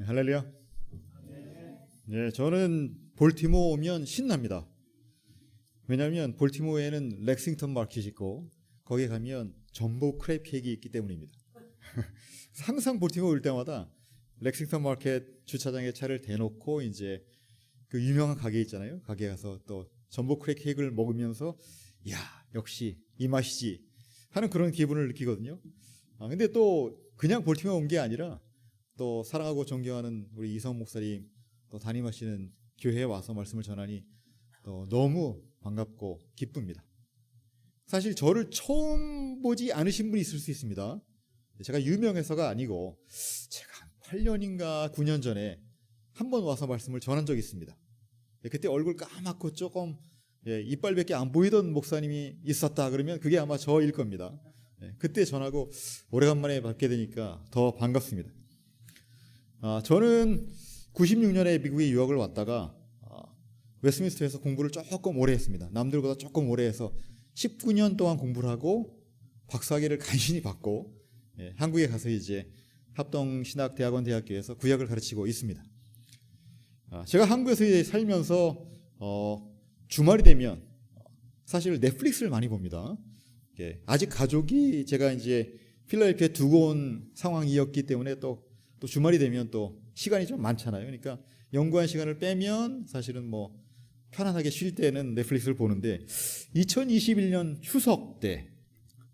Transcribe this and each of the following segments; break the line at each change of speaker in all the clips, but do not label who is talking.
할렐루야. 네, 저는 볼티모어 오면 신납니다. 왜냐하면 볼티모어에는 렉싱턴 마켓이 있고 거기에 가면 전복 크랩 케이크가 있기 때문입니다. 항상 볼티모어 올 때마다 렉싱턴 마켓 주차장에 차를 대놓고 이제 그 유명한 가게 있잖아요. 가게 가서 또 전복 크랩 케이크를 먹으면서 야, 역시 이 맛이지 하는 그런 기분을 느끼거든요. 근데 또 그냥 볼티모어 온 게 아니라 또 사랑하고 존경하는 우리 이성 목사님 또 담임하시는 교회에 와서 말씀을 전하니 또 너무 반갑고 기쁩니다. 사실 저를 처음 보지 않으신 분이 있을 수 있습니다. 제가 유명해서가 아니고 제가 한 8년인가 9년 전에 한 번 와서 말씀을 전한 적이 있습니다. 그때 얼굴 까맣고 조금 이빨밖에 안 보이던 목사님이 있었다 그러면 그게 아마 저일 겁니다. 그때 전하고 오래간만에 뵙게 되니까 더 반갑습니다. 저는 96년에 미국에 유학을 왔다가 웨스트민스터에서 공부를 조금 오래 했습니다. 남들보다 조금 오래 해서 19년 동안 공부를 하고 박사학위를 간신히 받고 한국에 가서 이제 합동신학대학원 대학교에서 구약을 가르치고 있습니다. 제가 한국에서 이제 살면서 주말이 되면 사실 넷플릭스를 많이 봅니다. 아직 가족이 제가 이제 필라델피아에 두고 온 상황이었기 때문에 또 주말이 되면 또 시간이 좀 많잖아요. 그러니까 연구한 시간을 빼면 사실은 뭐 편안하게 쉴 때는 넷플릭스를 보는데 2021년 추석 때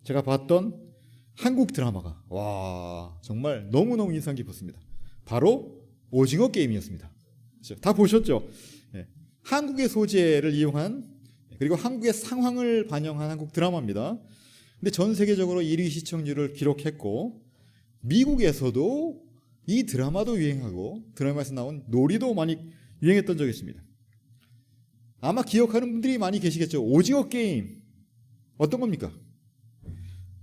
제가 봤던 한국 드라마가 와 정말 너무너무 인상 깊었습니다. 바로 오징어 게임이었습니다. 다 보셨죠? 한국의 소재를 이용한 그리고 한국의 상황을 반영한 한국 드라마입니다. 근데 전 세계적으로 1위 시청률을 기록했고 미국에서도 이 드라마도 유행하고 드라마에서 나온 놀이도 많이 유행했던 적이 있습니다. 아마 기억하는 분들이 많이 계시겠죠. 오징어 게임 어떤 겁니까?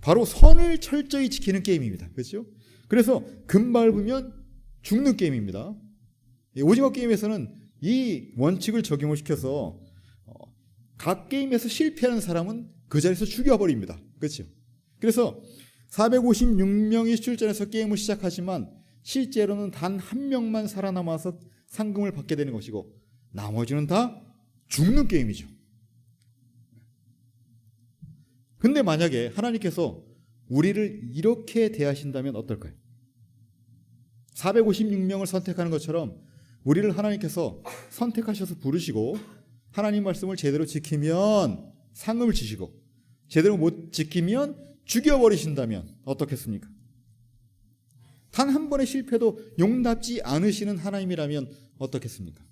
바로 선을 철저히 지키는 게임입니다. 그렇죠? 그래서 금 밟으면 죽는 게임입니다. 오징어 게임에서는 이 원칙을 적용을 시켜서 각 게임에서 실패하는 사람은 그 자리에서 죽여버립니다. 그렇죠? 그래서 456명이 출전해서 게임을 시작하지만 실제로는 단 한 명만 살아남아서 상금을 받게 되는 것이고 나머지는 다 죽는 게임이죠. 근데 만약에 하나님께서 우리를 이렇게 대하신다면 어떨까요? 456명을 선택하는 것처럼 우리를 하나님께서 선택하셔서 부르시고 하나님 말씀을 제대로 지키면 상금을 주시고 제대로 못 지키면 죽여버리신다면 어떻겠습니까? 단 한 번의 실패도 용납지 않으시는 하나님이라면 어떻겠습니까?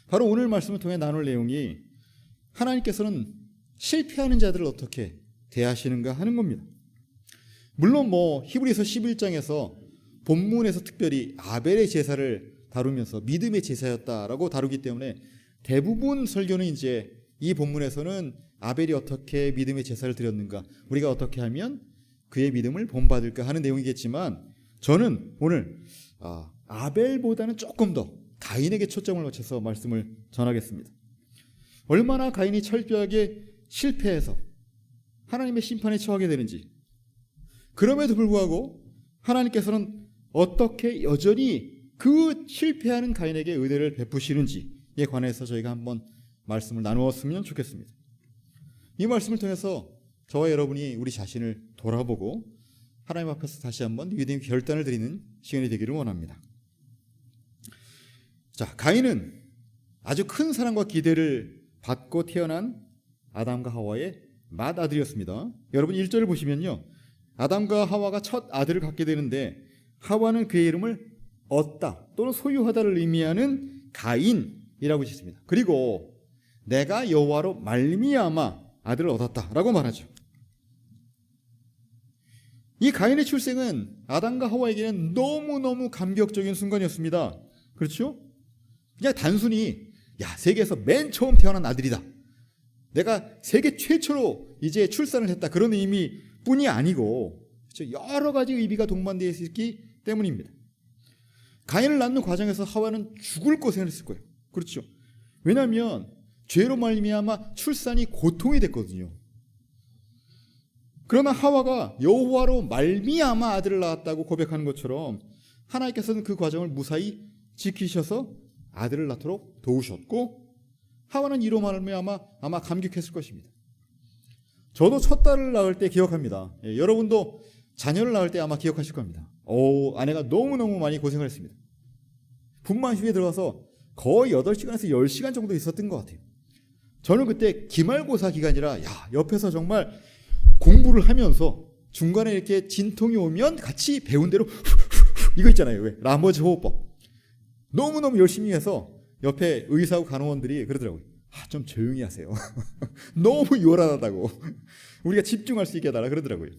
바로 오늘 말씀을 통해 나눌 내용이 하나님께서는 실패하는 자들을 어떻게 대하시는가 하는 겁니다. 물론 히브리서 11장에서 본문에서 특별히 아벨의 제사를 다루면서 믿음의 제사였다라고 다루기 때문에 대부분 설교는 이제 이 본문에서는 아벨이 어떻게 믿음의 제사를 드렸는가, 우리가 어떻게 하면 그의 믿음을 본받을까 하는 내용이겠지만 저는 오늘 아벨보다는 조금 더 가인에게 초점을 맞춰서 말씀을 전하겠습니다. 얼마나 가인이 철저하게 실패해서 하나님의 심판에 처하게 되는지, 그럼에도 불구하고 하나님께서는 어떻게 여전히 그 실패하는 가인에게 은혜를 베푸시는지에 관해서 저희가 한번 말씀을 나누었으면 좋겠습니다. 이 말씀을 통해서 저와 여러분이 우리 자신을 돌아보고 하나님 앞에서 다시 한번 믿음의 결단을 드리는 시간이 되기를 원합니다. 자, 가인은 아주 큰 사랑과 기대를 받고 태어난 아담과 하와의 맏아들이었습니다. 여러분 1절을 보시면요, 아담과 하와가 첫 아들을 갖게 되는데 하와는 그의 이름을 얻다 또는 소유하다를 의미하는 가인이라고 짓습니다. 그리고 내가 여호와로 말미암아 아들을 얻었다라고 말하죠. 이 가인의 출생은 아담과 하와에게는 너무너무 감격적인 순간이었습니다. 그렇죠? 그냥 단순히 세계에서 맨 처음 태어난 아들이다, 내가 세계 최초로 이제 출산을 했다, 그런 의미뿐이 아니고 그렇죠? 여러 가지 의미가 동반되어 있기 때문입니다. 가인을 낳는 과정에서 하와는 죽을 고생을 했을 거예요. 그렇죠? 왜냐하면 죄로 말미암아 출산이 고통이 됐거든요. 그러나 하와가 여호와로 말미암아 아들을 낳았다고 고백하는 것처럼 하나님께서는 그 과정을 무사히 지키셔서 아들을 낳도록 도우셨고, 하와는 이로 말미암아 아마 감격했을 것입니다. 저도 첫 딸을 낳을 때 기억합니다. 여러분도 자녀를 낳을 때 아마 기억하실 겁니다. 아내가 너무너무 많이 고생을 했습니다. 분만 휴에 들어가서 거의 8시간에서 10시간 정도 있었던 것 같아요. 저는 그때 기말고사 기간이라 옆에서 정말 공부를 하면서 중간에 이렇게 진통이 오면 같이 배운 대로 이거 있잖아요. 왜? 라머즈 호흡법. 너무너무 열심히 해서 옆에 의사하고 간호원들이 그러더라고요. 좀 조용히 하세요. 너무 요란하다고. 우리가 집중할 수 있게 해달라 그러더라고요.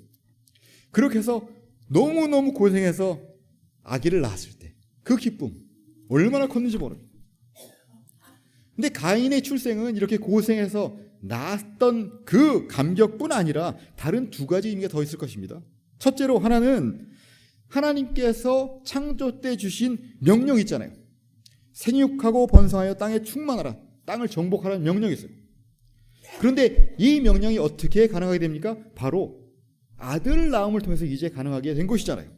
그렇게 해서 너무너무 고생해서 아기를 낳았을 때 그 기쁨 얼마나 컸는지 모릅니다. 근데 가인의 출생은 이렇게 고생해서 낳았던 그 감격뿐 아니라 다른 2가지 의미가 더 있을 것입니다. 첫째로 하나는 하나님께서 창조 때 주신 명령 있잖아요. 생육하고 번성하여 땅에 충만하라, 땅을 정복하라는 명령이 있어요. 그런데 이 명령이 어떻게 가능하게 됩니까? 바로 아들 낳음을 통해서 이제 가능하게 된 것이잖아요.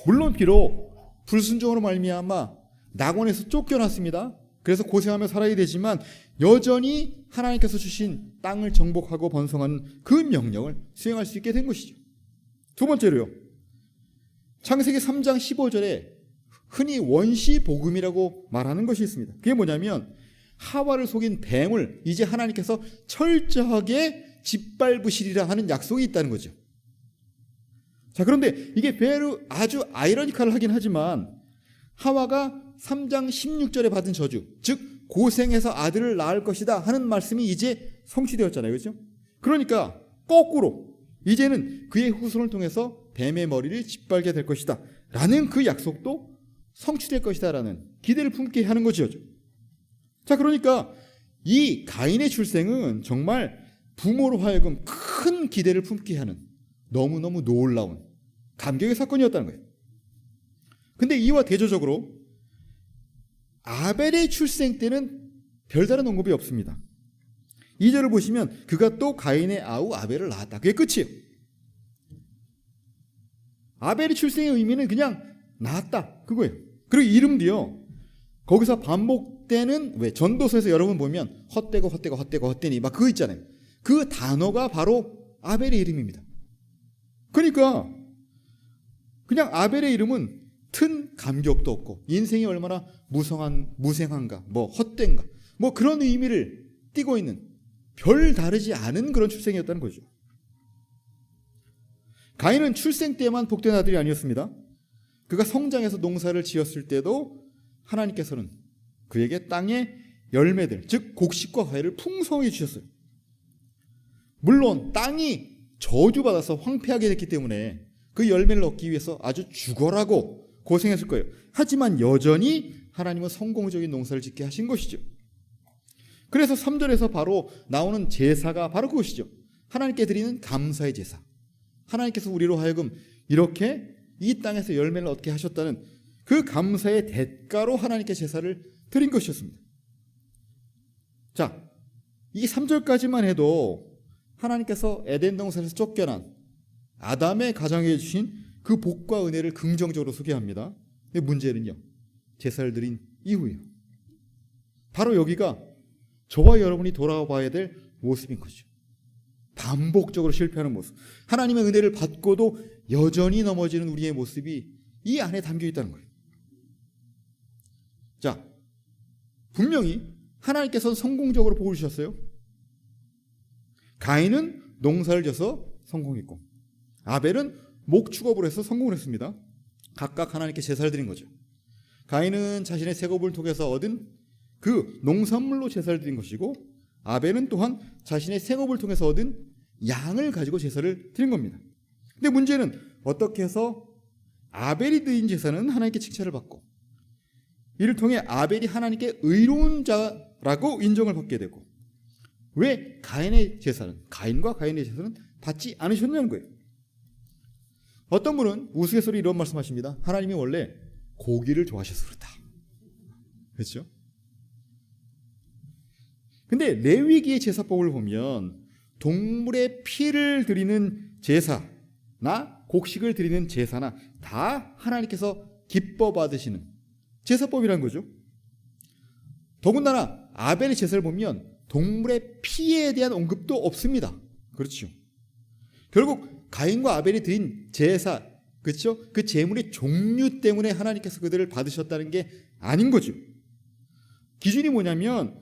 물론 비록 불순종으로 말미암아 낙원에서 쫓겨났습니다. 그래서 고생하며 살아야 되지만 여전히 하나님께서 주신 땅을 정복하고 번성하는 그 명령을 수행할 수 있게 된 것이죠. 2번째로요. 창세기 3장 15절에 흔히 원시복음이라고 말하는 것이 있습니다. 그게 뭐냐면 하와를 속인 뱀을 이제 하나님께서 철저하게 짓밟으시리라 하는 약속이 있다는 거죠. 자, 그런데 이게 아주 아이러니컬하긴 하지만 하와가 3장 16절에 받은 저주, 즉 고생해서 아들을 낳을 것이다 하는 말씀이 이제 성취되었잖아요. 그렇죠? 그러니까 거꾸로 이제는 그의 후손을 통해서 뱀의 머리를 짓밟게 될 것이다 라는 그 약속도 성취될 것이다 라는 기대를 품게 하는 거죠. 자, 그러니까 이 가인의 출생은 정말 부모로 하여금 큰 기대를 품게 하는 너무너무 놀라운 감격의 사건이었다는 거예요. 근데 이와 대조적으로 아벨의 출생 때는 별다른 언급이 없습니다. 2절을 보시면 그가 또 가인의 아우 아벨을 낳았다. 그게 끝이에요. 아벨의 출생의 의미는 그냥 낳았다 그거예요. 그리고 이름도요, 거기서 반복되는, 왜 전도서에서 여러분 보면 헛되니 막 그거 있잖아요. 그 단어가 바로 아벨의 이름입니다. 그러니까 그냥 아벨의 이름은 튼 감격도 없고 인생이 얼마나 무생한가, 뭐 헛된가, 뭐 그런 의미를 띠고 있는 별 다르지 않은 그런 출생이었다는 거죠. 가인은 출생 때만 복된 아들이 아니었습니다. 그가 성장해서 농사를 지었을 때도 하나님께서는 그에게 땅의 열매들, 즉 곡식과 과일을 풍성하게 주셨어요. 물론 땅이 저주받아서 황폐하게 됐기 때문에 그 열매를 얻기 위해서 아주 죽어라고 고생했을 거예요. 하지만 여전히 하나님은 성공적인 농사를 짓게 하신 것이죠. 그래서 3절에서 바로 나오는 제사가 바로 그것이죠. 하나님께 드리는 감사의 제사. 하나님께서 우리로 하여금 이렇게 이 땅에서 열매를 얻게 하셨다는 그 감사의 대가로 하나님께 제사를 드린 것이었습니다. 자, 이 3절까지만 해도 하나님께서 에덴 동산에서 쫓겨난 아담의 가정에 주신 그 복과 은혜를 긍정적으로 소개합니다. 근데 문제는요, 제사를 드린 이후에요. 바로 여기가 저와 여러분이 돌아봐야 될 모습인 거죠. 반복적으로 실패하는 모습, 하나님의 은혜를 받고도 여전히 넘어지는 우리의 모습이 이 안에 담겨 있다는 거예요. 자, 분명히 하나님께서는 성공적으로 복을 주셨어요. 가인은 농사를 져서 성공했고 아벨은 목축업을 해서 성공을 했습니다. 각각 하나님께 제사를 드린 거죠. 가인은 자신의 세곡을 통해서 얻은 그 농산물로 제사를 드린 것이고 아벨은 또한 자신의 세곡을 통해서 얻은 양을 가지고 제사를 드린 겁니다. 근데 문제는 어떻게 해서 아벨이 드린 제사는 하나님께 칭찬을 받고 이를 통해 아벨이 하나님께 의로운 자라고 인정을 받게 되고 왜 가인과 가인의 제사는 받지 않으셨냐는 거예요. 어떤 분은 우스갯소리 이런 말씀하십니다. 하나님이 원래 고기를 좋아하셔서 그렇다. 그렇죠? 근데 레위기의 제사법을 보면 동물의 피를 드리는 제사, 곡식을 드리는 제사나 다 하나님께서 기뻐 받으시는 제사법이라는 거죠. 더군다나 아벨의 제사를 보면 동물의 피에 대한 언급도 없습니다. 그렇죠. 결국 가인과 아벨이 드린 제사, 그렇죠? 그 제물의 종류 때문에 하나님께서 그들을 받으셨다는 게 아닌 거죠. 기준이 뭐냐면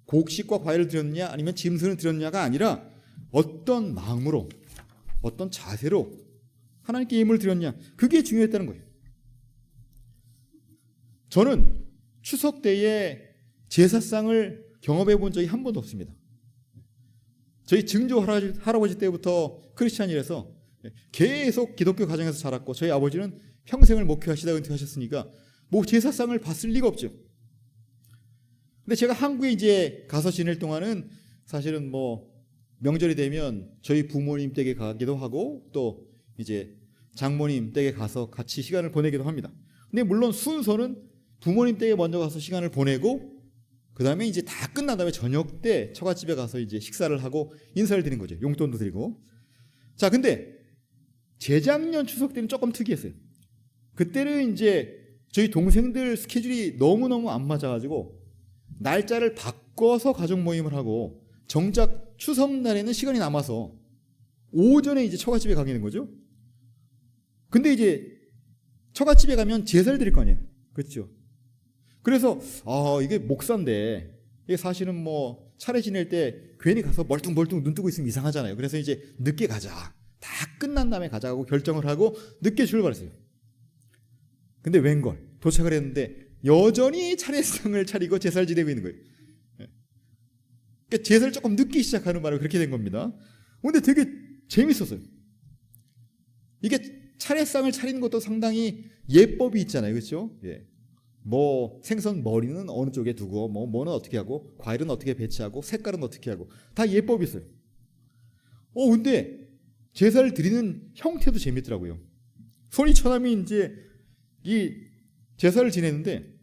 곡식과 과일을 드렸냐 아니면 짐승을 드렸냐가 아니라 어떤 마음으로, 어떤 자세로 하나님께 예물을 드렸냐, 그게 중요했다는 거예요. 저는 추석 때에 제사상을 경험해 본 적이 한 번도 없습니다. 저희 증조 할아버지 때부터 크리스찬이라서 계속 기독교 가정에서 자랐고, 저희 아버지는 평생을 목회하시다 은퇴하셨으니까 뭐 제사상을 봤을 리가 없죠. 근데 제가 한국에 이제 가서 지낼 동안은 사실은 뭐 명절이 되면 저희 부모님 댁에 가기도 하고 또 이제 장모님 댁에 가서 같이 시간을 보내기도 합니다. 근데 물론 순서는 부모님 댁에 먼저 가서 시간을 보내고 그 다음에 이제 다 끝난 다음에 저녁 때 처갓집에 가서 이제 식사를 하고 인사를 드린 거죠. 용돈도 드리고. 자, 근데 재작년 추석 때는 조금 특이했어요. 그때는 이제 저희 동생들 스케줄이 너무너무 안 맞아가지고 날짜를 바꿔서 가족 모임을 하고, 정작 추석날에는 시간이 남아서 오전에 이제 처갓집에 가게 된 거죠. 근데 이제 처갓집에 가면 제사를 드릴 거 아니에요. 그렇죠? 그래서 이게 목사인데 이게 사실은 뭐 차례 지낼 때 괜히 가서 멀뚱멀뚱 눈 뜨고 있으면 이상하잖아요. 그래서 이제 늦게 가자, 다 끝난 다음에 가자고 결정을 하고 늦게 출발했어요. 근데 웬걸 도착을 했는데 여전히 차례상을 차리고 제사를 지내고 있는 거예요. 그러니까 제사를 조금 늦게 시작하는 바람에 그렇게 된 겁니다. 근데 되게 재밌었어요. 이게 차례상을 차리는 것도 상당히 예법이 있잖아요. 그렇죠? 예. 뭐 생선 머리는 어느 쪽에 두고 뭐는 어떻게 하고 과일은 어떻게 배치하고 색깔은 어떻게 하고 다 예법이 있어요. 근데 제사를 드리는 형태도 재밌더라고요. 손이 처남이 이제 이 제사를 지내는데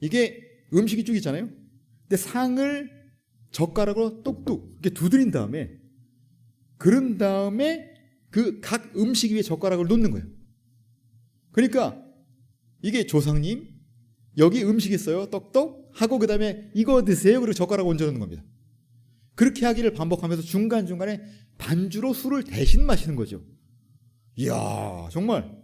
이게 음식이 쭉 있잖아요. 근데 상을 젓가락으로 똑똑 이렇게 두드린 다음에 그런 다음에 그 각 음식 위에 젓가락을 놓는 거예요. 그러니까 이게 조상님 여기 음식 있어요. 떡떡 하고 그 다음에 이거 드세요. 그리고 젓가락 얹어놓는 겁니다. 그렇게 하기를 반복하면서 중간중간에 반주로 술을 대신 마시는 거죠. 이야, 정말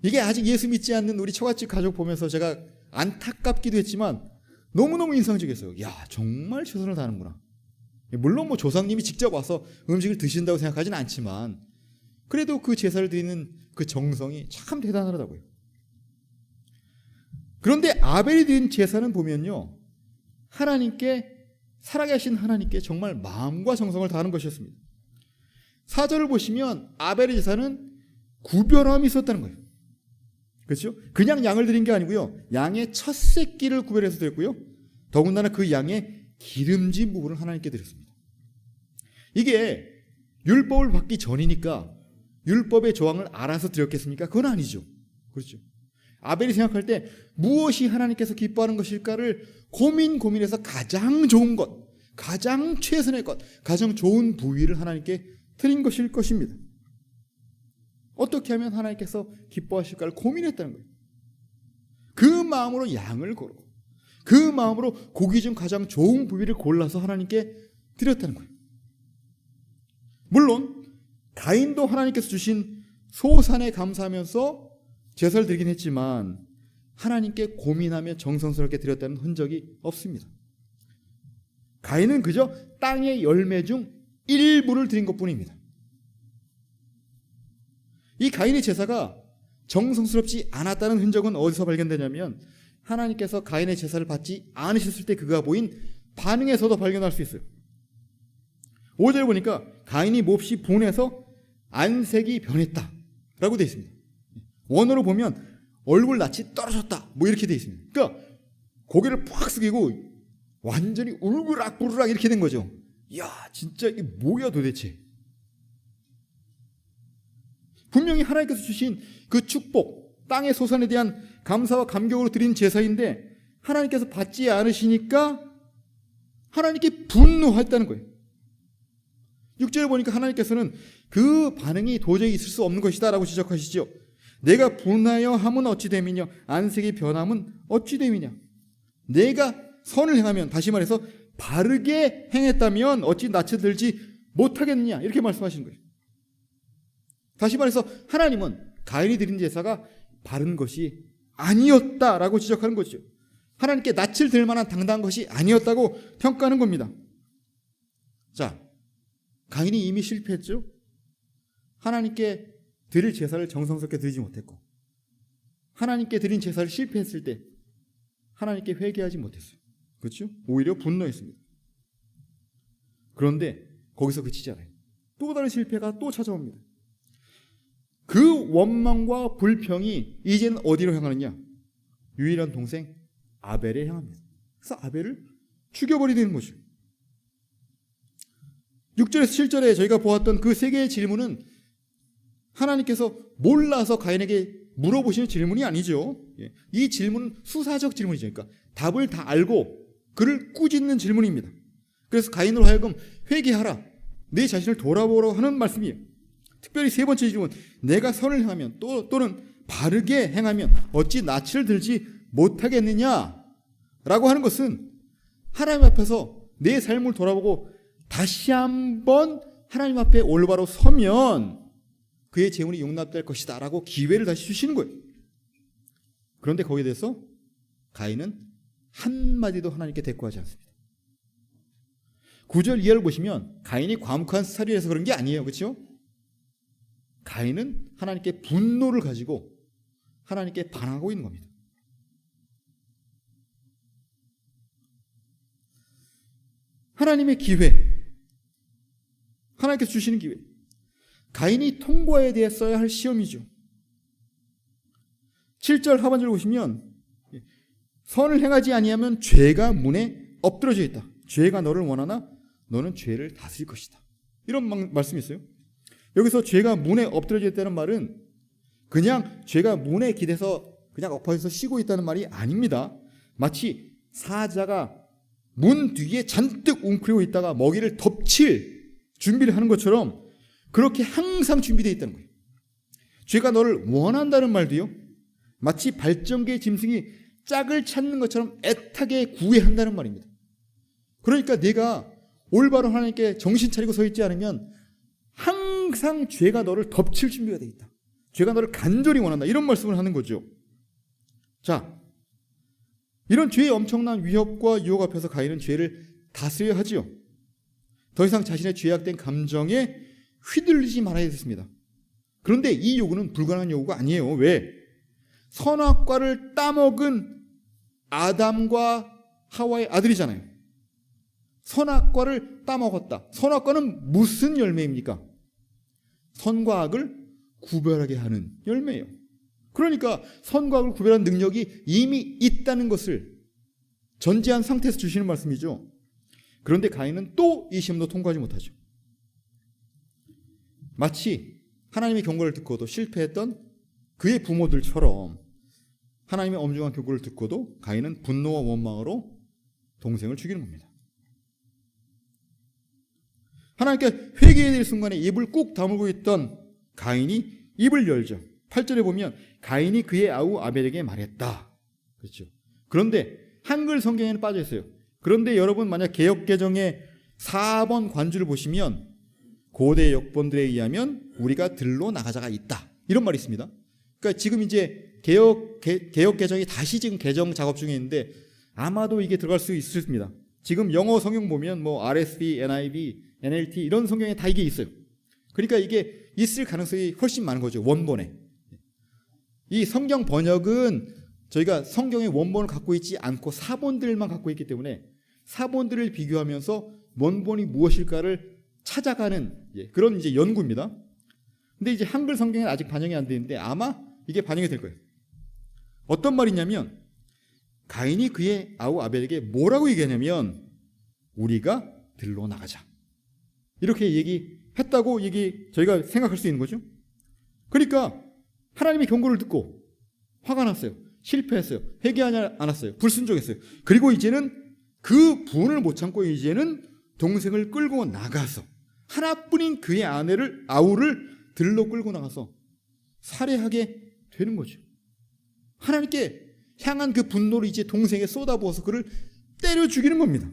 이게 아직 예수 믿지 않는 우리 처갓집 가족 보면서 제가 안타깝기도 했지만 너무너무 인상적이었어요. 야, 정말 최선을 다하는구나. 물론 뭐 조상님이 직접 와서 음식을 드신다고 생각하지는 않지만 그래도 그 제사를 드리는 그 정성이 참 대단하더라고요. 그런데 아벨이 드린 제사는 보면요, 하나님께, 살아계신 하나님께 정말 마음과 정성을 다하는 것이었습니다. 4절을 보시면 아벨의 제사는 구별함이 있었다는 거예요. 그렇죠? 그냥 양을 드린 게 아니고요, 양의 첫 새끼를 구별해서 드렸고요, 더군다나 그 양의 기름진 부분을 하나님께 드렸습니다. 이게 율법을 받기 전이니까 율법의 조항을 알아서 드렸겠습니까? 그건 아니죠. 그렇죠? 아벨이 생각할 때 무엇이 하나님께서 기뻐하는 것일까를 고민해서 가장 좋은 것, 가장 최선의 것, 가장 좋은 부위를 하나님께 드린 것일 것입니다. 어떻게 하면 하나님께서 기뻐하실까를 고민했다는 거예요. 그 마음으로 양을 고르고 그 마음으로 고기 중 가장 좋은 부위를 골라서 하나님께 드렸다는 거예요. 물론 가인도 하나님께서 주신 소산에 감사하면서 제사를 드리긴 했지만 하나님께 고민하며 정성스럽게 드렸다는 흔적이 없습니다. 가인은 그저 땅의 열매 중 일부를 드린 것뿐입니다. 이 가인의 제사가 정성스럽지 않았다는 흔적은 어디서 발견되냐면 하나님께서 가인의 제사를 받지 않으셨을 때 그가 보인 반응에서도 발견할 수 있어요. 5절에 보니까 가인이 몹시 분해서 안색이 변했다 라고 되어 있습니다. 원어로 보면 얼굴 낯이 떨어졌다 뭐 이렇게 되어 있습니다. 그러니까 고개를 팍 숙이고 완전히 울그락부르락 이렇게 된 거죠. 이야, 진짜 이게 뭐야 도대체. 분명히 하나님께서 주신 그 축복, 땅의 소산에 대한 감사와 감격으로 드린 제사인데 하나님께서 받지 않으시니까 하나님께 분노했다는 거예요. 6절에 보니까 하나님께서는 그 반응이 도저히 있을 수 없는 것이다 라고 지적하시죠. 내가 분하여 함은 어찌 됨이냐, 안색이 변함은 어찌 됨이냐. 내가 선을 행하면, 다시 말해서 바르게 행했다면 어찌 낯을 들지 못하겠느냐, 이렇게 말씀하시는 거예요. 다시 말해서 하나님은 가인이 드린 제사가 바른 것이 아니었다라고 지적하는 거죠. 하나님께 낯을 들 만한 당당한 것이 아니었다고 평가하는 겁니다. 자, 가인이 이미 실패했죠. 하나님께 드릴 제사를 정성스럽게 드리지 못했고, 하나님께 드린 제사를 실패했을 때 하나님께 회개하지 못했어요. 그렇죠? 오히려 분노했습니다. 그런데 거기서 그치지 않아요. 또 다른 실패가 또 찾아옵니다. 그 원망과 불평이 이제는 어디로 향하느냐? 유일한 동생 아벨에 향합니다. 그래서 아벨을 죽여버리는 거죠. 6절에서 7절에 저희가 보았던 그 세 개의 질문은 하나님께서 몰라서 가인에게 물어보시는 질문이 아니죠. 이 질문은 수사적 질문이죠. 그러니까 답을 다 알고 그를 꾸짖는 질문입니다. 그래서 가인으로 하여금 회개하라, 내 자신을 돌아보라고 하는 말씀이에요. 특별히 세 번째 질문, 내가 선을 행하면 또는 바르게 행하면 어찌 낯을 들지 못하겠느냐 라고 하는 것은 하나님 앞에서 내 삶을 돌아보고 다시 한번 하나님 앞에 올바로 서면 그의 재물이 용납될 것이다 라고 기회를 다시 주시는 거예요. 그런데 거기에 대해서 가인은 한마디도 하나님께 대꾸하지 않습니다. 9절 이하를 보시면 가인이 과묵한 스타일이라서 그런 게 아니에요. 그렇죠? 가인은 하나님께 분노를 가지고 하나님께 반항하고 있는 겁니다. 하나님의 기회, 하나님께서 주시는 기회, 가인이 통과해야 되었어야 할 시험이죠. 7절 하반절 보시면 선을 행하지 아니하면 죄가 문에 엎드러져 있다. 죄가 너를 원하나 너는 죄를 다스릴 것이다. 이런 말씀이 있어요. 여기서 죄가 문에 엎드러져 있다는 말은 그냥 죄가 문에 기대서 그냥 엎어져서 쉬고 있다는 말이 아닙니다. 마치 사자가 문 뒤에 잔뜩 웅크리고 있다가 먹이를 덮칠 준비를 하는 것처럼 그렇게 항상 준비되어 있다는 거예요. 죄가 너를 원한다는 말도요, 마치 발전기의 짐승이 짝을 찾는 것처럼 애타게 구애한다는 말입니다. 그러니까 내가 올바로 하나님께 정신 차리고 서 있지 않으면 항상 죄가 너를 덮칠 준비가 되어 있다. 죄가 너를 간절히 원한다. 이런 말씀을 하는 거죠. 자, 이런 죄의 엄청난 위협과 유혹 앞에서 가인은 죄를 다스려야 하지요. 더 이상 자신의 죄악된 감정에 휘둘리지 말아야 됐습니다. 그런데 이 요구는 불가능한 요구가 아니에요. 왜? 선악과를 따먹은 아담과 하와의 아들이잖아요. 선악과를 따먹었다. 선악과는 무슨 열매입니까? 선과 악을 구별하게 하는 열매예요. 그러니까 선과 악을 구별하는 능력이 이미 있다는 것을 전제한 상태에서 주시는 말씀이죠. 그런데 가인은 또 이 시험도 통과하지 못하죠. 마치 하나님의 경고를 듣고도 실패했던 그의 부모들처럼 하나님의 엄중한 경고를 듣고도 가인은 분노와 원망으로 동생을 죽이는 겁니다. 하나님께 회개해야 될 순간에 입을 꾹 다물고 있던 가인이 입을 열죠. 8절에 보면 가인이 그의 아우 아벨에게 말했다. 그렇죠. 그런데 한글 성경에는 빠져 있어요. 그런데 여러분 만약 개역개정의 4번 관주를 보시면 고대 역본들에 의하면 우리가 들로 나가자가 있다. 이런 말이 있습니다. 그러니까 지금 이제 개역개정이 다시 지금 개정 작업 중에 있는데 아마도 이게 들어갈 수 있습니다. 지금 영어 성경 보면 뭐 RSV, NIV, NLT 이런 성경에 다 이게 있어요. 그러니까 이게 있을 가능성이 훨씬 많은 거죠. 원본에. 이 성경 번역은 저희가 성경의 원본을 갖고 있지 않고 사본들만 갖고 있기 때문에 사본들을 비교하면서 원본이 무엇일까를 찾아가는 그런 이제 연구입니다. 근데 이제 한글 성경에는 아직 반영이 안 되는데 아마 이게 반영이 될 거예요. 어떤 말이냐면 가인이 그의 아우 아벨에게 뭐라고 얘기하냐면 우리가 들로 나가자. 이렇게 얘기했다고 저희가 생각할 수 있는 거죠. 그러니까 하나님의 경고를 듣고 화가 났어요. 실패했어요. 회개하지 않았어요. 불순종했어요. 그리고 이제는 그 분을 못 참고 이제는 동생을 끌고 나가서 하나뿐인 그의 아내를 아우를 들러 끌고 나가서 살해하게 되는 거죠. 하나님께 향한 그 분노를 이제 동생에 쏟아부어서 그를 때려 죽이는 겁니다.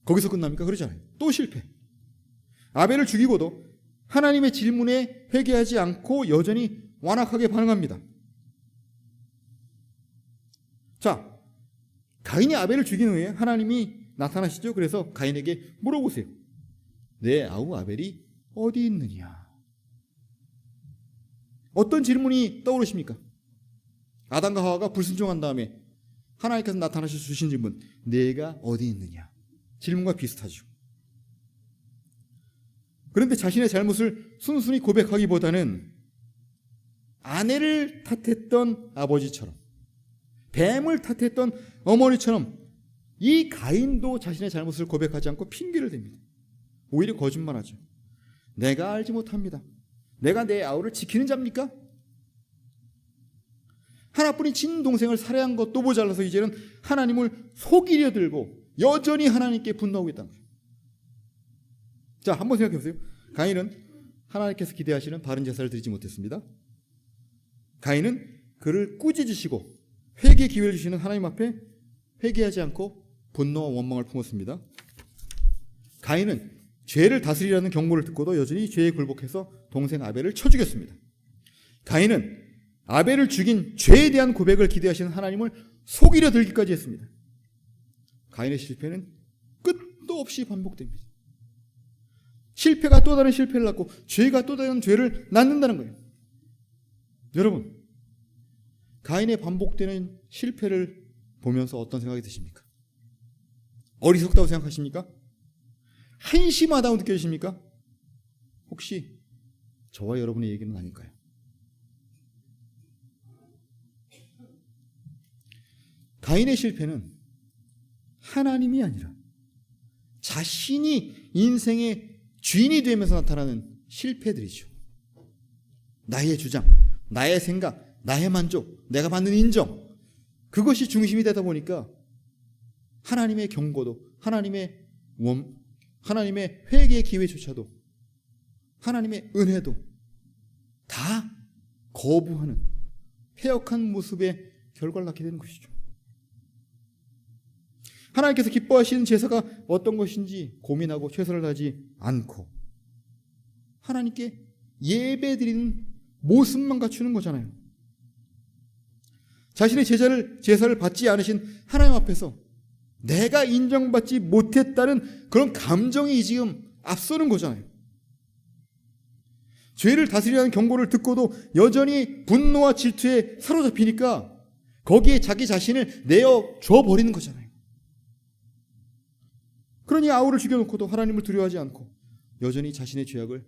거기서 끝납니까? 그러지 않아요. 또 실패. 아벨을 죽이고도 하나님의 질문에 회개하지 않고 여전히 완악하게 반응합니다. 자, 가인이 아벨을 죽인 후에 하나님이 나타나시죠. 그래서 가인에게 물어보세요. 내 아우 아벨이 어디 있느냐? 어떤 질문이 떠오르십니까? 아담과 하와가 불순종한 다음에 하나님께서 나타나셔서 주신 질문, 내가 어디 있느냐? 질문과 비슷하죠. 그런데 자신의 잘못을 순순히 고백하기보다는 아내를 탓했던 아버지처럼, 뱀을 탓했던 어머니처럼 이 가인도 자신의 잘못을 고백하지 않고 핑계를 댑니다. 오히려 거짓말하죠. 내가 알지 못합니다. 내가 내 아우를 지키는 자입니까? 하나뿐인 친동생을 살해한 것도 모자라서 이제는 하나님을 속이려 들고 여전히 하나님께 분노하고 있다는 거예요. 자, 한번 생각해 보세요. 가인은 하나님께서 기대하시는 바른 제사를 드리지 못했습니다. 가인은 그를 꾸짖으시고 회개 기회를 주시는 하나님 앞에 회개하지 않고 분노와 원망을 품었습니다. 가인은 죄를 다스리라는 경고를 듣고도 여전히 죄에 굴복해서 동생 아벨을 쳐 죽였습니다. 가인은 아벨을 죽인 죄에 대한 고백을 기대하시는 하나님을 속이려 들기까지 했습니다. 가인의 실패는 끝도 없이 반복됩니다. 실패가 또 다른 실패를 낳고 죄가 또 다른 죄를 낳는다는 거예요. 여러분, 가인의 반복되는 실패를 보면서 어떤 생각이 드십니까? 어리석다고 생각하십니까? 한심하다고 느껴지십니까? 혹시 저와 여러분의 얘기는 아닐까요? 가인의 실패는 하나님이 아니라 자신이 인생의 주인이 되면서 나타나는 실패들이죠. 나의 주장, 나의 생각, 나의 만족, 내가 받는 인정, 그것이 중심이 되다 보니까 하나님의 경고도, 하나님의 회개의 기회조차도, 하나님의 은혜도 다 거부하는 패역한 모습의 결과를 낳게 되는 것이죠. 하나님께서 기뻐하시는 제사가 어떤 것인지 고민하고 최선을 다하지 않고 하나님께 예배드리는 모습만 갖추는 거잖아요. 자신의 제사를 받지 않으신 하나님 앞에서 내가 인정받지 못했다는 그런 감정이 지금 앞서는 거잖아요. 죄를 다스리라는 경고를 듣고도 여전히 분노와 질투에 사로잡히니까 거기에 자기 자신을 내어 줘버리는 거잖아요. 그러니 아우를 죽여놓고도 하나님을 두려워하지 않고 여전히 자신의 죄악을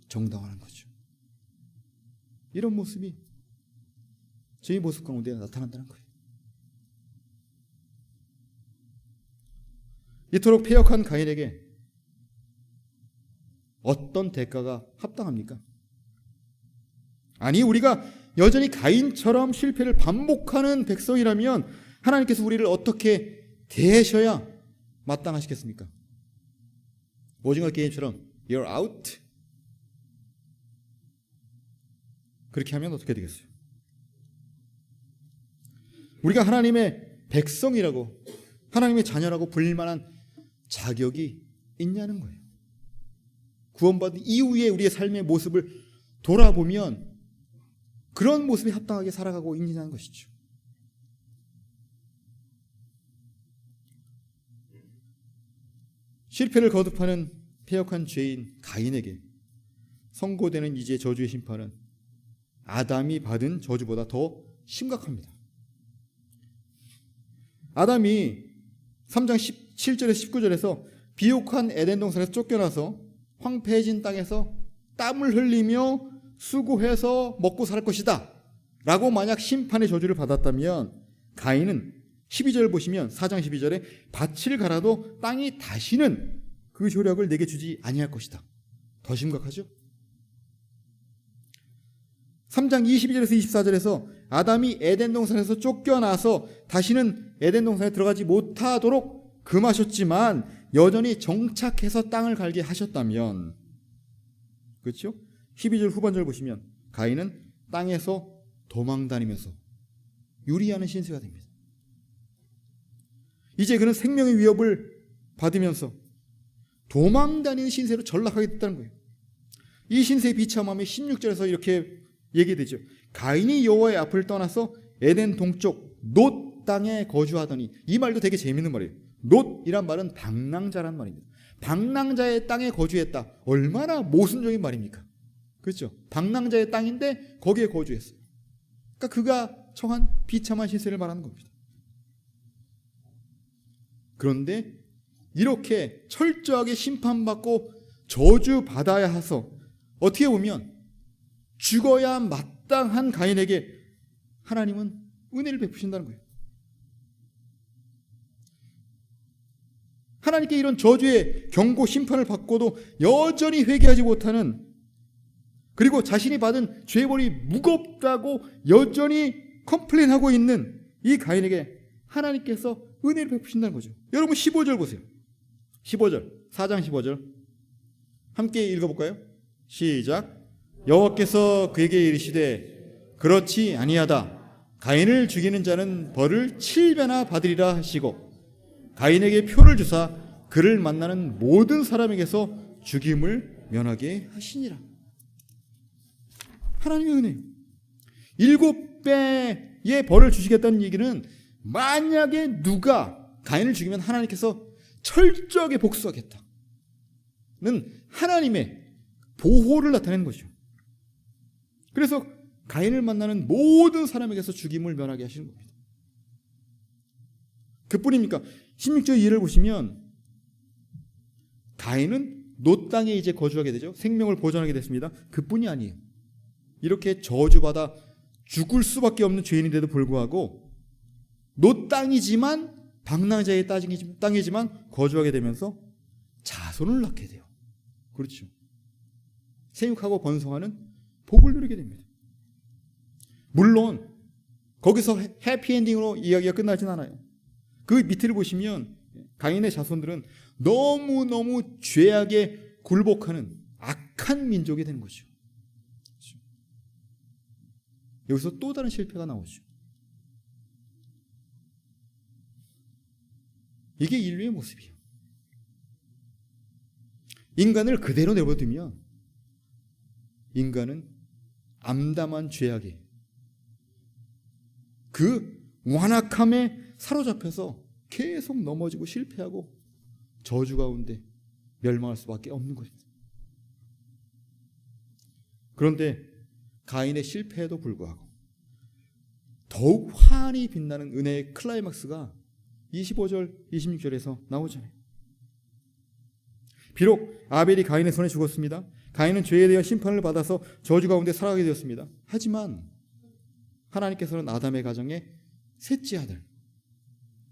정당화하는 거죠. 이런 모습이 저희 모습 가운데 나타난다는 거예요. 이토록 패역한 가인에게 어떤 대가가 합당합니까? 아니, 우리가 여전히 가인처럼 실패를 반복하는 백성이라면 하나님께서 우리를 어떻게 대하셔야 마땅하시겠습니까? 오징어 게임처럼 You're out? 그렇게 하면 어떻게 되겠어요? 우리가 하나님의 백성이라고, 하나님의 자녀라고 불릴 만한 자격이 있냐는 거예요. 구원받은 이후에 우리의 삶의 모습을 돌아보면 그런 모습에 합당하게 살아가고 있느냐는 것이죠. 실패를 거듭하는 패역한 죄인 가인에게 선고되는 이제 저주의 심판은 아담이 받은 저주보다 더 심각합니다. 아담이 3장 17절에서 19절에서 비옥한 에덴 동산에서 쫓겨나서 황폐해진 땅에서 땀을 흘리며 수고해서 먹고 살 것이다 라고 만약 심판의 저주를 받았다면 가인은 12절 보시면 4장 12절에 밭을 갈아도 땅이 다시는 그 효력을 내게 주지 아니할 것이다. 더 심각하죠? 3장 22절에서 24절에서 아담이 에덴 동산에서 쫓겨나서 다시는 에덴 동산에 들어가지 못하도록 금하셨지만 여전히 정착해서 땅을 갈게 하셨다면, 그렇죠? 12절 후반절 보시면 가인은 땅에서 도망다니면서 유리하는 신세가 됩니다. 이제 그는 생명의 위협을 받으면서 도망다니는 신세로 전락하게 됐다는 거예요. 이 신세의 비참함이 16절에서 이렇게 얘기되죠. 가인이 여호와의 앞을 떠나서 에덴 동쪽 놋 땅에 거주하더니, 이 말도 되게 재밌는 말이에요. 놋이란 말은 방랑자란 말입니다. 방랑자의 땅에 거주했다. 얼마나 모순적인 말입니까? 그렇죠? 방랑자의 땅인데 거기에 거주했어요. 그러니까 그가 처한 비참한 신세를 말하는 겁니다. 그런데 이렇게 철저하게 심판받고 저주받아야 해서 어떻게 보면 죽어야 마땅한 가인에게 하나님은 은혜를 베푸신다는 거예요. 하나님께 이런 저주의 경고 심판을 받고도 여전히 회개하지 못하는, 그리고 자신이 받은 죄벌이 무겁다고 여전히 컴플레인하고 있는 이 가인에게 하나님께서 은혜를 베푸신다는 거죠. 여러분 15절 보세요. 15절, 4장 15절 함께 읽어볼까요? 시작. 여호와께서 그에게 이르시되 그렇지 아니하다. 가인을 죽이는 자는 벌을 7배나 받으리라 하시고, 가인에게 표를 주사 그를 만나는 모든 사람에게서 죽임을 면하게 하시니라. 하나님의 은혜요. 7배의 벌을 주시겠다는 얘기는 만약에 누가 가인을 죽이면 하나님께서 철저하게 복수하겠다는 하나님의 보호를 나타내는 거죠. 그래서 가인을 만나는 모든 사람에게서 죽임을 면하게 하시는 겁니다. 그뿐입니까? 16절 이해를 보시면 가인은 놋 땅에 이제 거주하게 되죠. 생명을 보존하게 됐습니다. 그뿐이 아니에요. 이렇게 저주받아 죽을 수밖에 없는 죄인인데도 불구하고 놋 땅이지만, 방랑자의 땅이지만 거주하게 되면서 자손을 낳게 돼요. 그렇죠. 생육하고 번성하는 복을 누리게 됩니다. 물론 거기서 해피엔딩으로 이야기가 끝나진 않아요. 그 밑을 보시면 가인의 자손들은 너무너무 죄악에 굴복하는 악한 민족이 되는 거죠. 그렇죠? 여기서 또 다른 실패가 나오죠. 이게 인류의 모습이에요. 인간을 그대로 내버려두면 인간은 암담한 죄악에, 그 완악함에 사로잡혀서 계속 넘어지고 실패하고 저주 가운데 멸망할 수밖에 없는 것입니다. 그런데 가인의 실패에도 불구하고 더욱 환히 빛나는 은혜의 클라이막스가 25절, 26절에서 나오잖아요. 비록 아벨이 가인의 손에 죽었습니다. 가인은 죄에 대한 심판을 받아서 저주 가운데 살아가게 되었습니다. 하지만 하나님께서는 아담의 가정에 셋째 아들,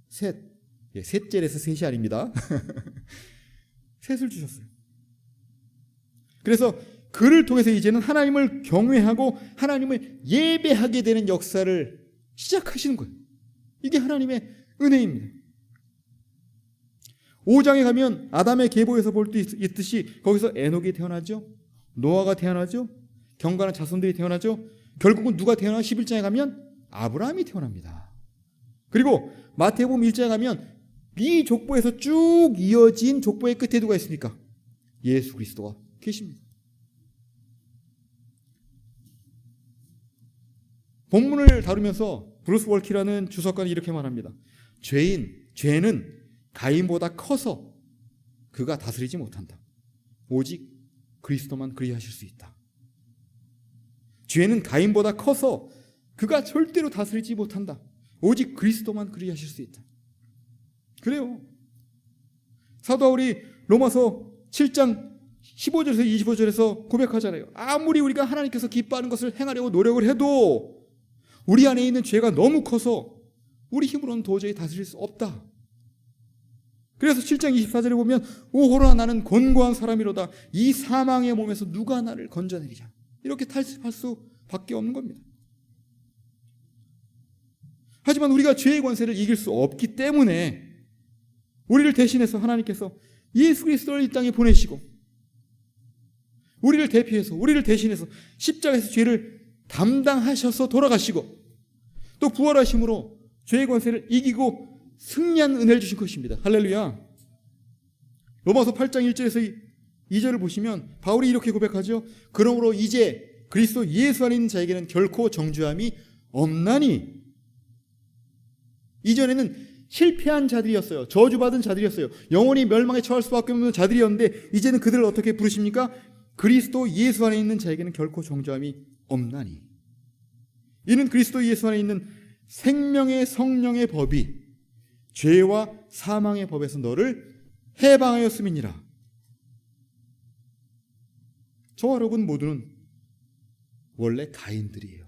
셋째에서 셋이 아닙니다. 셋을 주셨어요. 그래서 그를 통해서 이제는 하나님을 경외하고 하나님을 예배하게 되는 역사를 시작하시는 거예요. 이게 하나님의 은혜입니다. 5장에 가면 아담의 계보에서 볼 수 있듯이 거기서 에녹이 태어나죠. 노아가 태어나죠. 경건한 자손들이 태어나죠. 결국은 누가 태어나? 11장에 가면 아브라함이 태어납니다. 그리고 마태복음 1장에 가면 이 족보에서 쭉 이어진 족보의 끝에 누가 있습니까? 예수 그리스도가 계십니다. 본문을 다루면서 브루스 월키라는 주석가는 이렇게 말합니다. 죄는 가인보다 커서 그가 다스리지 못한다. 오직 그리스도만 그리하실 수 있다. 죄는 가인보다 커서 그가 절대로 다스리지 못한다. 오직 그리스도만 그리하실 수 있다. 그래요. 사도 바울이 로마서 7장 15절에서 25절에서 고백하잖아요. 아무리 우리가 하나님께서 기뻐하는 것을 행하려고 노력을 해도 우리 안에 있는 죄가 너무 커서 우리 힘으로는 도저히 다스릴 수 없다. 그래서 7장 24절에 보면 오호라 나는 곤고한 사람이로다. 이 사망의 몸에서 누가 나를 건져내리랴. 이렇게 탈습할 수밖에 없는 겁니다. 하지만 우리가 죄의 권세를 이길 수 없기 때문에 우리를 대신해서 하나님께서 예수 그리스도를 이 땅에 보내시고 우리를 대표해서 우리를 대신해서 십자가에서 죄를 담당하셔서 돌아가시고 또 부활하심으로 죄의 권세를 이기고 승리한 은혜를 주신 것입니다. 할렐루야. 로마서 8장 1절에서 2절을 보시면 바울이 이렇게 고백하죠. 그러므로 이제 그리스도 예수 안에 있는 자에게는 결코 정죄함이 없나니. 이전에는 실패한 자들이었어요. 저주받은 자들이었어요. 영원히 멸망에 처할 수밖에 없는 자들이었는데 이제는 그들을 어떻게 부르십니까? 그리스도 예수 안에 있는 자에게는 결코 정죄함이 없나니. 이는 그리스도 예수 안에 있는 생명의 성령의 법이 죄와 사망의 법에서 너를 해방하였음이니라. 저와 여러분 모두는 원래 가인들이에요.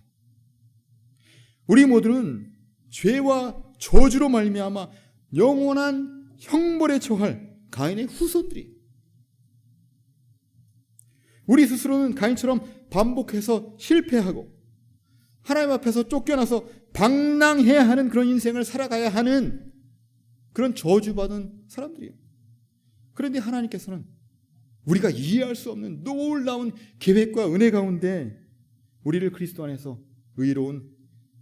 우리 모두는 죄와 저주로 말미암아 영원한 형벌에 처할 가인의 후손들이에요. 우리 스스로는 가인처럼 반복해서 실패하고 하나님 앞에서 쫓겨나서 방랑해야 하는 그런 인생을 살아가야 하는 그런 저주받은 사람들이에요. 그런데 하나님께서는 우리가 이해할 수 없는 놀라운 계획과 은혜 가운데 우리를 그리스도 안에서 의로운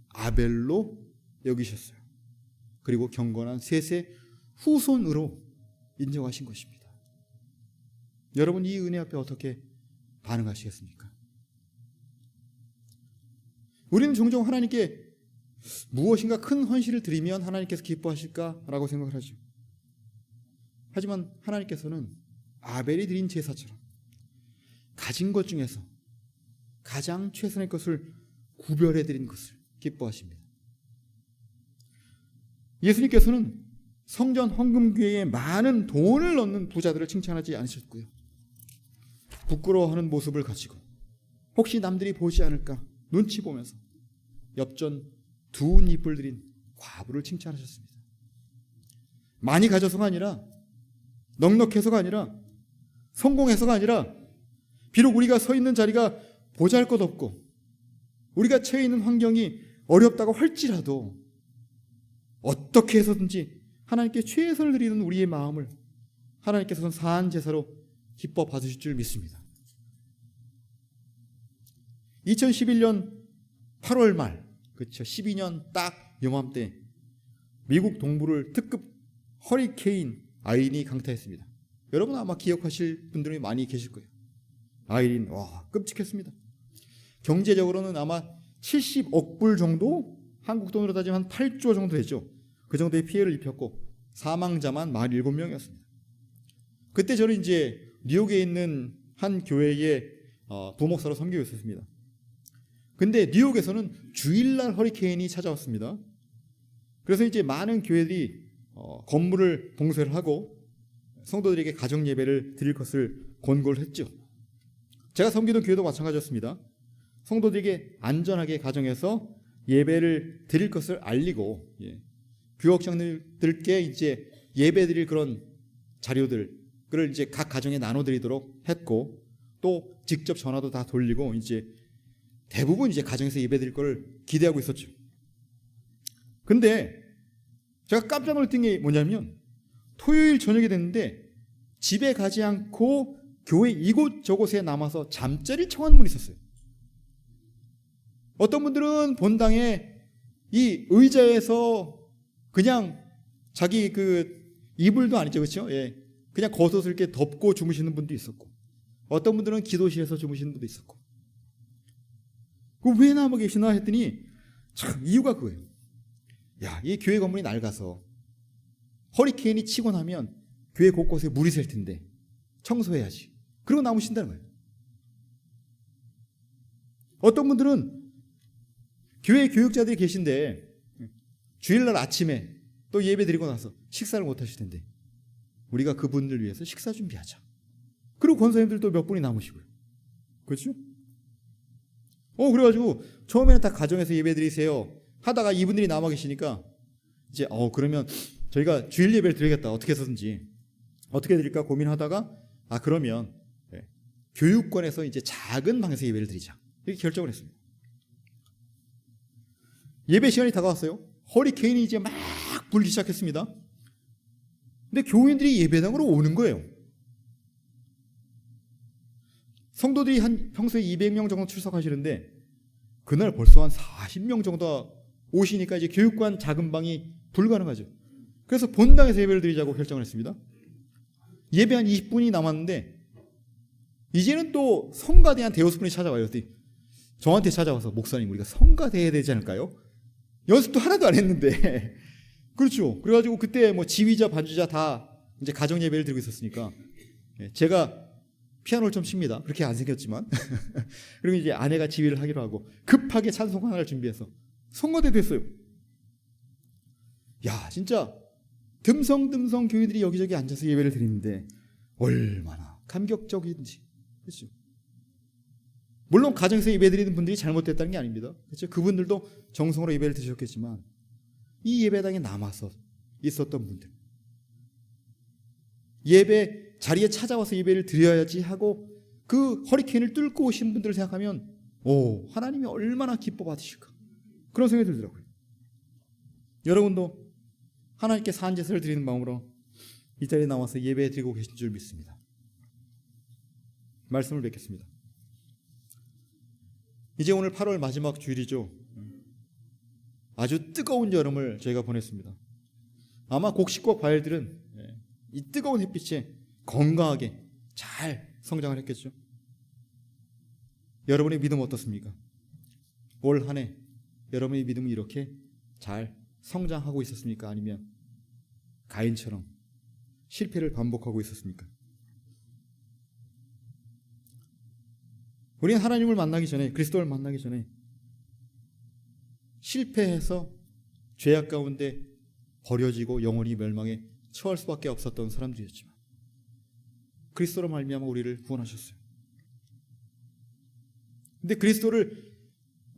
아벨로 여기셨어요. 그리고 경건한 셋의 후손으로 인정하신 것입니다. 여러분 이 은혜 앞에 어떻게 반응하시겠습니까? 우리는 종종 하나님께 무엇인가 큰 헌신을 드리면 하나님께서 기뻐하실까라고 생각을 하죠. 하지만 하나님께서는 아벨이 드린 제사처럼 가진 것 중에서 가장 최선의 것을 구별해 드린 것을 기뻐하십니다. 예수님께서는 성전 헌금기에 많은 돈을 넣는 부자들을 칭찬하지 않으셨고요. 부끄러워하는 모습을 가지고 혹시 남들이 보지 않을까 눈치 보면서 엽전 두 잎을 드린 과부를 칭찬하셨습니다. 많이 가져서가 아니라 넉넉해서가 아니라 성공해서가 아니라 비록 우리가 서 있는 자리가 보잘것없고 우리가 처해 있는 환경이 어렵다고 할지라도 어떻게 해서든지 하나님께 최선을 드리는 우리의 마음을 하나님께서는 사한 제사로 기뻐 받으실 줄 믿습니다. 2011년 8월 말, 그렇죠. 12년 딱 요맘때 미국 동부를 특급 허리케인 아이린이 강타했습니다. 여러분 아마 기억하실 분들이 많이 계실 거예요. 아이린, 와, 끔찍했습니다. 경제적으로는 아마 70억 불 정도, 한국 돈으로 따지면 한 8조 정도 되죠. 그 정도의 피해를 입혔고 사망자만 47명이었습니다. 그때 저는 이제 뉴욕에 있는 한 교회의 부목사로 섬기고 있었습니다. 근데 뉴욕에서는 주일날 허리케인이 찾아왔습니다. 그래서 이제 많은 교회들이 건물을 봉쇄를 하고 성도들에게 가정 예배를 드릴 것을 권고를 했죠. 제가 섬기던 교회도 마찬가지였습니다. 성도들에게 안전하게 가정에서 예배를 드릴 것을 알리고 교역장들께 이제 예배 드릴 그런 자료들을 이제 각 가정에 나눠드리도록 했고 또 직접 전화도 다 돌리고 이제 대부분 이제 가정에서 예배 드릴 걸 기대하고 있었죠. 근데 제가 깜짝 놀랐던 게 뭐냐면 토요일 저녁이 됐는데 집에 가지 않고 교회 이곳저곳에 남아서 잠자리를 청하는 분이 있었어요. 어떤 분들은 본당에 이 의자에서 그냥 자기 그 이불도 아니죠, 그렇죠? 예, 그냥 겉옷을 이렇게 덮고 주무시는 분도 있었고, 어떤 분들은 기도실에서 주무시는 분도 있었고. 그 왜 남아 계시나 했더니 참 이유가 그거예요. 야, 이 교회 건물이 낡아서 허리케인이 치고 나면 교회 곳곳에 물이 셀 텐데 청소해야지. 그러고 남으신다는 거예요. 어떤 분들은 교회 교육자들이 계신데 주일날 아침에 또 예배 드리고 나서 식사를 못 하실 텐데 우리가 그분들 위해서 식사 준비하자. 그리고 권사님들도 몇 분이 남으시고요. 그렇죠? 그래가지고 처음에는 다 가정에서 예배 드리세요 하다가 이분들이 남아 계시니까 이제 그러면 저희가 주일 예배를 드리겠다. 어떻게 해서든지 어떻게 드릴까 고민하다가 그러면 교육권에서 이제 작은 방에서 예배를 드리자. 이렇게 결정을 했습니다. 예배 시간이 다가왔어요. 허리케인이 이제 막 불기 시작했습니다. 근데 교인들이 예배당으로 오는 거예요. 성도들이 한 평소에 200명 정도 출석하시는데 그날 벌써 한 40명 정도 오시니까 이제 교육관 작은 방이 불가능하죠. 그래서 본당에서 예배를 드리자고 결정을 했습니다. 예배 한 20분이 남았는데 이제는 또 성가대 한 대여섯 분이 찾아와요. 저한테 찾아와서 목사님 우리가 성가대해야 되지 않을까요? 연습도 하나도 안 했는데 그렇죠. 그래가지고 그때 뭐 지휘자 반주자 다 이제 가정 예배를 드리고 있었으니까 제가 피아노를 좀 칩니다. 그렇게 안 생겼지만 그리고 이제 아내가 지휘를 하기로 하고 급하게 찬송 하나를 준비해서 성가대 됐어요. 야 진짜 듬성듬성 교인들이 여기저기 앉아서 예배를 드리는데 얼마나 감격적인지. 그렇죠. 물론 가정에서 예배 드리는 분들이 잘못됐다는 게 아닙니다. 그렇죠. 그분들도 정성으로 예배를 드셨겠지만 이 예배당에 남아서 있었던 분들, 예배 자리에 찾아와서 예배를 드려야지 하고 그 허리케인을 뚫고 오신 분들을 생각하면 하나님이 얼마나 기뻐 받으실까 그런 생각이 들더라고요. 여러분도 하나님께 산제사를 드리는 마음으로 이 자리에 나와서 예배 드리고 계신 줄 믿습니다. 말씀을 뵙겠습니다. 이제 오늘 8월 마지막 주일이죠. 아주 뜨거운 여름을 저희가 보냈습니다. 아마 곡식과 과일들은 이 뜨거운 햇빛에 건강하게 잘 성장을 했겠죠. 여러분의 믿음 어떻습니까? 올 한 해 여러분의 믿음이 이렇게 잘 성장하고 있었습니까? 아니면 가인처럼 실패를 반복하고 있었습니까? 우리는 하나님을 만나기 전에, 그리스도를 만나기 전에 실패해서 죄악 가운데 버려지고 영원히 멸망에 처할 수밖에 없었던 사람들이었지만 그리스도로 말미암아 우리를 구원하셨어요. 근데 그리스도를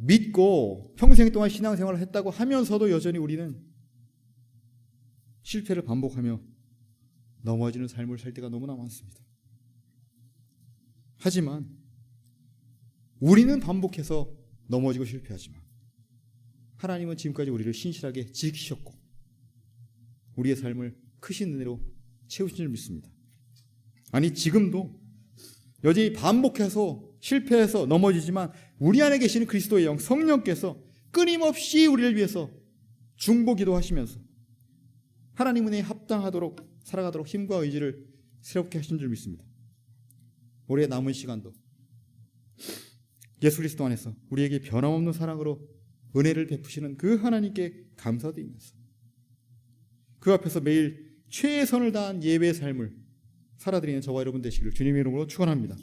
믿고 평생 동안 신앙생활을 했다고 하면서도 여전히 우리는 실패를 반복하며 넘어지는 삶을 살 때가 너무나 많습니다. 하지만 우리는 반복해서 넘어지고 실패하지만 하나님은 지금까지 우리를 신실하게 지키셨고 우리의 삶을 크신 은혜로 채우신 줄 믿습니다. 아니 지금도 여전히 반복해서 실패해서 넘어지지만 우리 안에 계시는 그리스도의 영 성령께서 끊임없이 우리를 위해서 중보기도 하시면서 하나님 은혜에 합당하도록 살아가도록 힘과 의지를 새롭게 하신 줄 믿습니다. 올해 남은 시간도 예수 그리스도 안에서 우리에게 변함없는 사랑으로 은혜를 베푸시는 그 하나님께 감사드리면서 그 앞에서 매일 최선을 다한 예배의 삶을 살아드리는 저와 여러분 되시기를 주님의 이름으로 축원합니다.